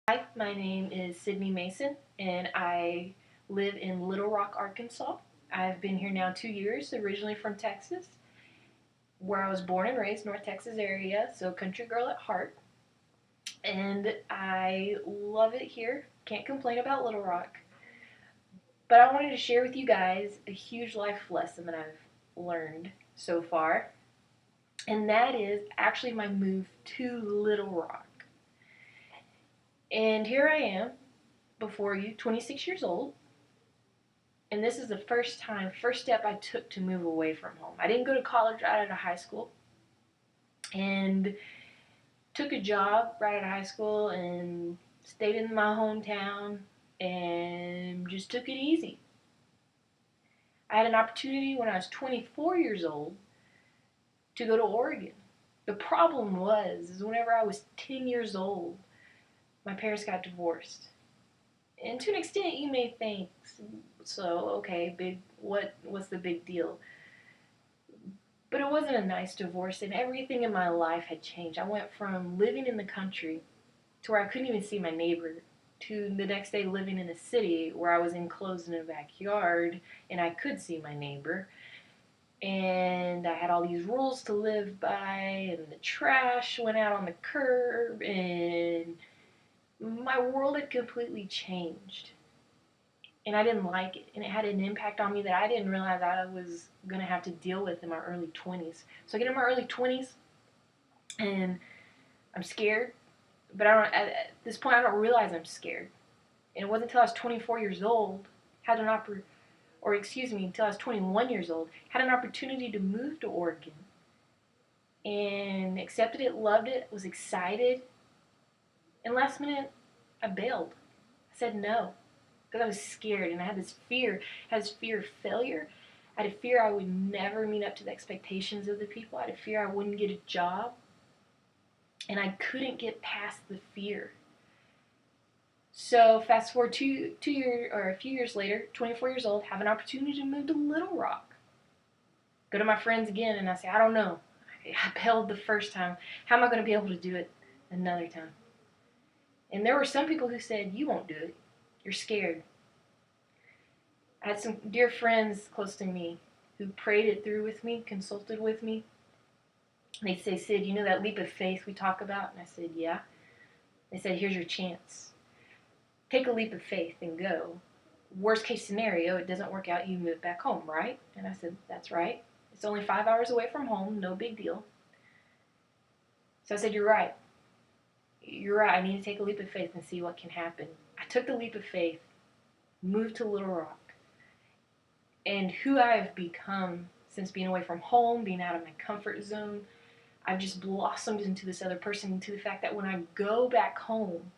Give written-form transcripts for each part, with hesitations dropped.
Hi, my name is Sidney Mason, and I live in Little Rock, Arkansas. I've been here now 2 years, originally from Texas, where I was born and raised, North Texas area, so country girl at heart. And I love it here. Can't complain about Little Rock. But I wanted to share with you guys a huge life lesson that I've learned so far, and that is actually my move to Little Rock. And here I am before you, 26 years old, and this is the first step I took to move away from home. I didn't go to college right out of high school, and took a job right out of high school and stayed in my hometown and just took it easy. I had an opportunity when I was 24 years old to go to Oregon. The problem is whenever I was 10 years old, my parents got divorced. And to an extent, you may think, so okay, what's the big deal? But it wasn't a nice divorce, and everything in my life had changed. I went from living in the country to where I couldn't even see my neighbor, to the next day living in a city where I was enclosed in a backyard and I could see my neighbor. And I had all these rules to live by, and the trash went out on the curb, and my world had completely changed. And I didn't like it, and it had an impact on me that I didn't realize I was going to have to deal with in my early 20s. So I get in my early 20s, and I'm scared, but at this point I don't realize I'm scared. And it wasn't until I was 24 years old, until I was 21 years old, had an opportunity to move to Oregon, and accepted it, loved it, was excited, and last minute I bailed. I said no. Because I was scared, and I had this fear. I had this fear of failure. I had a fear I would never meet up to the expectations of the people. I had a fear I wouldn't get a job. And I couldn't get past the fear. So fast forward a few years later, 24 years old, have an opportunity to move to Little Rock. Go to my friends again, and I say, I don't know. I bailed the first time. How am I going to be able to do it another time? And there were some people who said, you won't do it. You're scared. I had some dear friends close to me who prayed it through with me, consulted with me. They'd say, Sid, you know that leap of faith we talk about? And I said, yeah. They said, here's your chance. Take a leap of faith and go. Worst case scenario, it doesn't work out, you move back home, right? And I said, that's right. It's only 5 hours away from home, no big deal. So I said, you're right. You're right, I need to take a leap of faith and see what can happen. I took the leap of faith, moved to Little Rock, and who I have become since being away from home, being out of my comfort zone, I've just blossomed into this other person, into the fact that when I go back home,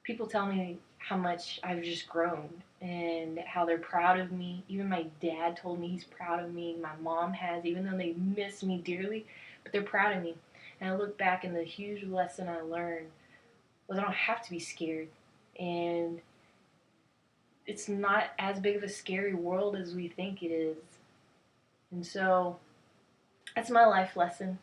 people tell me how much I've just grown and how they're proud of me. Even my dad told me he's proud of me. My mom has, even though they miss me dearly, but they're proud of me. And I look back, and the huge lesson I learned was I don't have to be scared. And it's not as big of a scary world as we think it is. And so that's my life lesson.